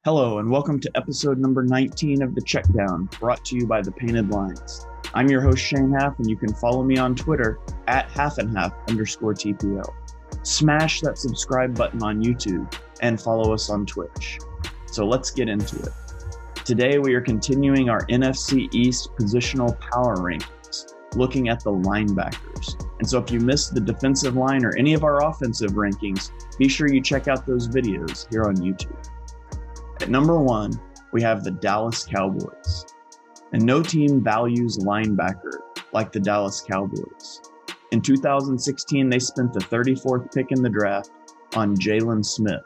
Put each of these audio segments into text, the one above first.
Hello, and welcome to episode number 19 of The Checkdown, brought to you by The Painted Lines. I'm your host, Shane Half, and you can follow me on Twitter at @halfandhalf_TPL. Smash that subscribe button on YouTube and follow us on Twitch. So let's get into it. Today, we are continuing our NFC East positional power rankings, looking at the linebackers. And so if you missed the defensive line or any of our offensive rankings, be sure you check out those videos here on YouTube. At number 1, we have the Dallas Cowboys. And no team values linebacker like the Dallas Cowboys. In 2016, they spent the 34th pick in the draft on Jalen Smith.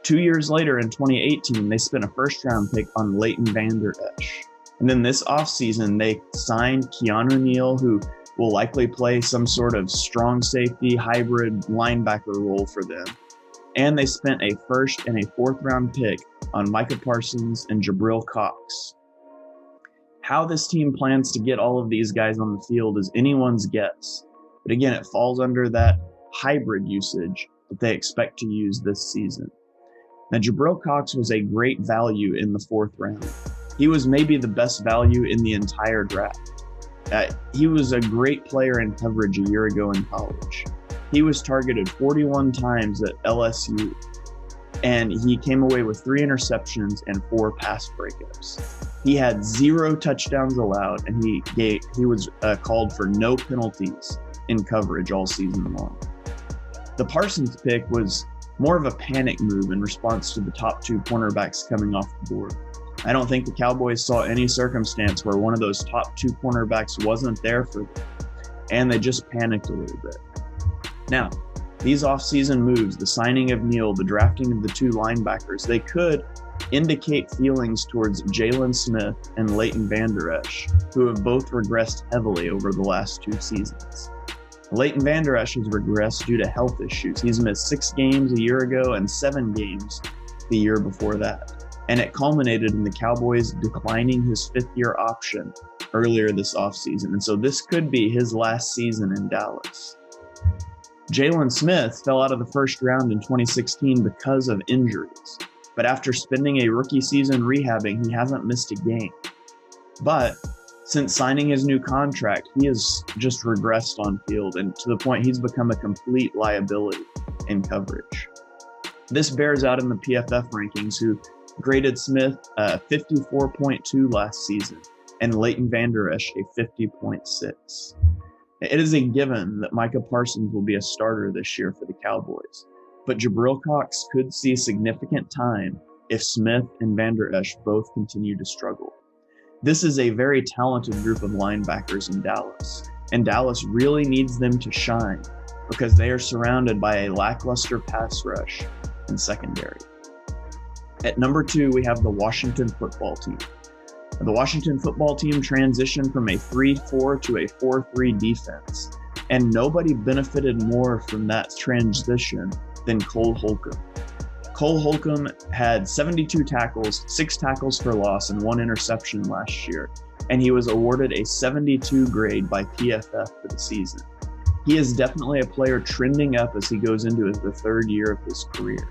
2 years later, in 2018, they spent a first-round pick on Leighton Vander Esch. And then this offseason, they signed Keanu Neal, who will likely play some sort of strong safety hybrid linebacker role for them. And they spent a first and a fourth-round pick on Micah Parsons and Jabril Cox. How this team plans to get all of these guys on the field is anyone's guess. But again, it falls under that hybrid usage that they expect to use this season. Now, Jabril Cox was a great value in the fourth round. He was maybe the best value in the entire draft. He was a great player in coverage a year ago in college. He was targeted 41 times at LSU, and he came away with 3 interceptions and 4 pass breakups. He had 0 touchdowns allowed, and he was called for no penalties in coverage all season long. The Parsons pick was more of a panic move in response to the top 2 cornerbacks coming off the board. I don't think the Cowboys saw any circumstance where one of those top 2 cornerbacks wasn't there for them, and they just panicked a little bit. Now, these offseason moves, the signing of Neal, the drafting of the 2 linebackers, they could indicate feelings towards Jalen Smith and Leighton Vander Esch, who have both regressed heavily over the last 2 seasons. Leighton Vander Esch has regressed due to health issues. He's missed 6 games a year ago and 7 games the year before that. And it culminated in the Cowboys declining his 5th-year option earlier this offseason. And so this could be his last season in Dallas. Jalen Smith fell out of the first round in 2016 because of injuries. But after spending a rookie season rehabbing, he hasn't missed a game. But since signing his new contract, he has just regressed on field, and to the point he's become a complete liability in coverage. This bears out in the PFF rankings, who graded Smith 54.2 last season and Leighton Vander Esch a 50.6. It is a given that Micah Parsons will be a starter this year for the Cowboys, but Jabril Cox could see significant time if Smith and Vander Esch both continue to struggle. This is a very talented group of linebackers in Dallas, and Dallas really needs them to shine because they are surrounded by a lackluster pass rush and secondary. At number 2, we have the Washington football team. The Washington football team transitioned from a 3-4 to a 4-3 defense, and nobody benefited more from that transition than Cole Holcomb. Cole Holcomb had 72 tackles, 6 tackles for loss, and 1 interception last year, and he was awarded a 72 grade by PFF for the season. He is definitely a player trending up as he goes into the 3rd year of his career.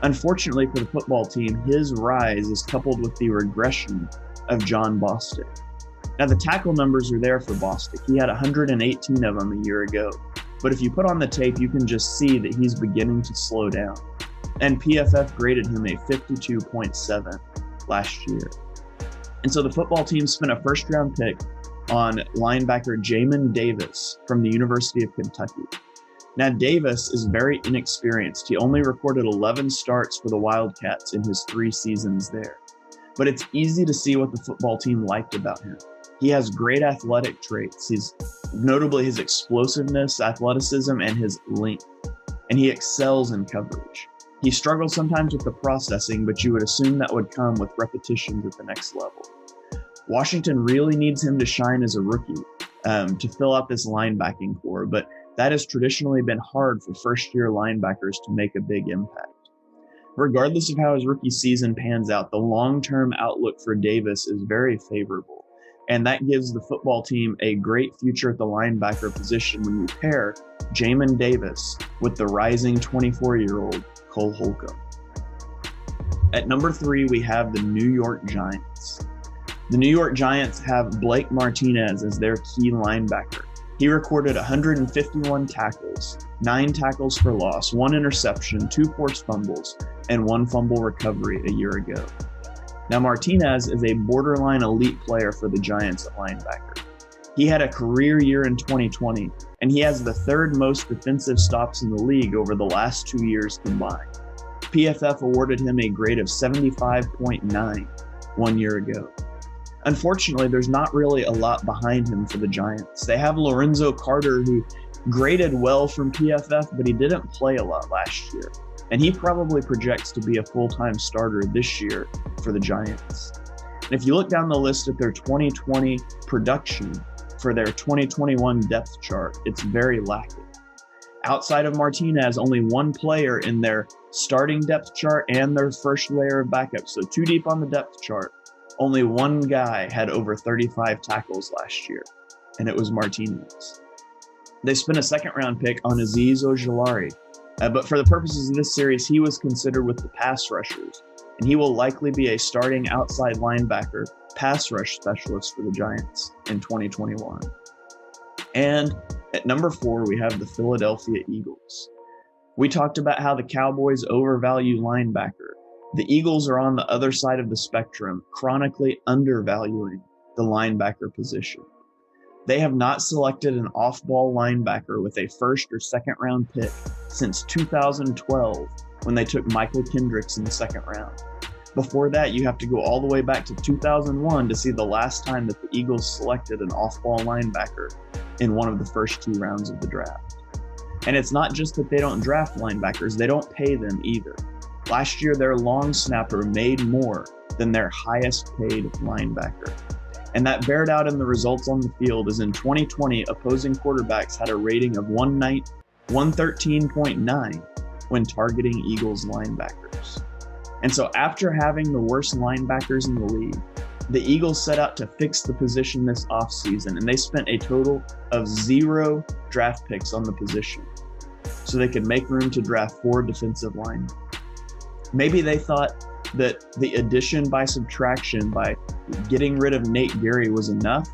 Unfortunately for the football team, his rise is coupled with the regression of John Bostic. Now, the tackle numbers are there for Bostic. He had 118 of them a year ago. But if you put on the tape, you can just see that he's beginning to slow down. And PFF graded him a 52.7 last year. And so the football team spent a first-round pick on linebacker Jamin Davis from the University of Kentucky. Now, Davis is very inexperienced. He only recorded 11 starts for the Wildcats in his 3 seasons there. But it's easy to see what the football team liked about him. He has great athletic traits. He's notably his explosiveness, athleticism, and his length. And he excels in coverage. He struggles sometimes with the processing, but you would assume that would come with repetitions at the next level. Washington really needs him to shine as a rookie to fill out this linebacking core, but that has traditionally been hard for first-year linebackers to make a big impact. Regardless of how his rookie season pans out, the long-term outlook for Davis is very favorable, and that gives the football team a great future at the linebacker position when you pair Jamin Davis with the rising 24-year-old Cole Holcomb. At number 3, we have the New York Giants. The New York Giants have Blake Martinez as their key linebacker. He recorded 151 tackles, 9 tackles for loss, 1 interception, 2 forced fumbles, and 1 fumble recovery a year ago. Now, Martinez is a borderline elite player for the Giants at linebacker. He had a career year in 2020, and he has the 3rd most defensive stops in the league over the last 2 years combined. PFF awarded him a grade of 75.9 1 year ago. Unfortunately, there's not really a lot behind him for the Giants. They have Lorenzo Carter, who graded well from PFF, but he didn't play a lot last year. And he probably projects to be a full-time starter this year for the Giants. And if you look down the list at their 2020 production for their 2021 depth chart, it's very lacking. Outside of Martinez, only 1 player in their starting depth chart and their first layer of backups, so 2 deep on the depth chart, only 1 guy had over 35 tackles last year, and it was Martinez. They spent a 2nd-round pick on Azeez Ojulari, but for the purposes of this series, he was considered with the pass rushers, and he will likely be a starting outside linebacker pass rush specialist for the Giants in 2021. And at number 4, we have the Philadelphia Eagles. We talked about how the Cowboys overvalue linebacker. The Eagles are on the other side of the spectrum, chronically undervaluing the linebacker position. They have not selected an off-ball linebacker with a 1st or 2nd-round pick since 2012, when they took Michael Kendricks in the 2nd round. Before that, you have to go all the way back to 2001 to see the last time that the Eagles selected an off-ball linebacker in one of the first 2 rounds of the draft. And it's not just that they don't draft linebackers, they don't pay them either. Last year, their long snapper made more than their highest paid linebacker. And that bared out in the results on the field, as in 2020, opposing quarterbacks had a rating of 113.9 when targeting Eagles linebackers. And so after having the worst linebackers in the league, the Eagles set out to fix the position this offseason, and they spent a total of 0 draft picks on the position so they could make room to draft 4 defensive linemen. Maybe they thought that the addition by subtraction, by getting rid of Nate Gerry, was enough.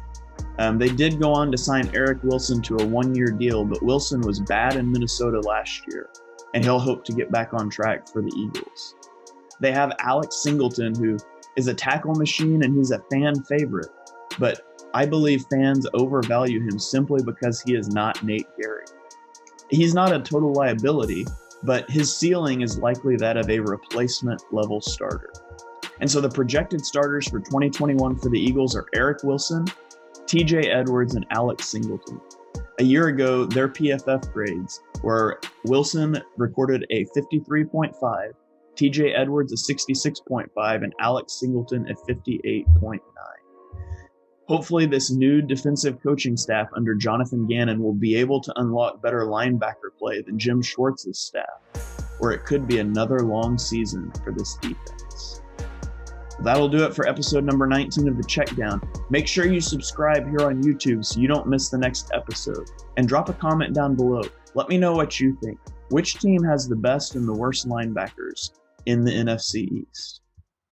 They did go on to sign Eric Wilson to a 1-year deal, but Wilson was bad in Minnesota last year, and he'll hope to get back on track for the Eagles. They have Alex Singleton, who is a tackle machine, and he's a fan favorite, but I believe fans overvalue him simply because he is not Nate Gerry. He's not a total liability, but his ceiling is likely that of a replacement level starter. And so the projected starters for 2021 for the Eagles are Eric Wilson, TJ Edwards, and Alex Singleton. A year ago, their PFF grades were Wilson recorded a 53.5, TJ Edwards a 66.5, and Alex Singleton a 58.9. Hopefully this new defensive coaching staff under Jonathan Gannon will be able to unlock better linebacker play than Jim Schwartz's staff, or it could be another long season for this defense. That'll do it for episode number 19 of The Checkdown. Make sure you subscribe here on YouTube so you don't miss the next episode, and drop a comment down below. Let me know what you think. Which team has the best and the worst linebackers in the NFC East?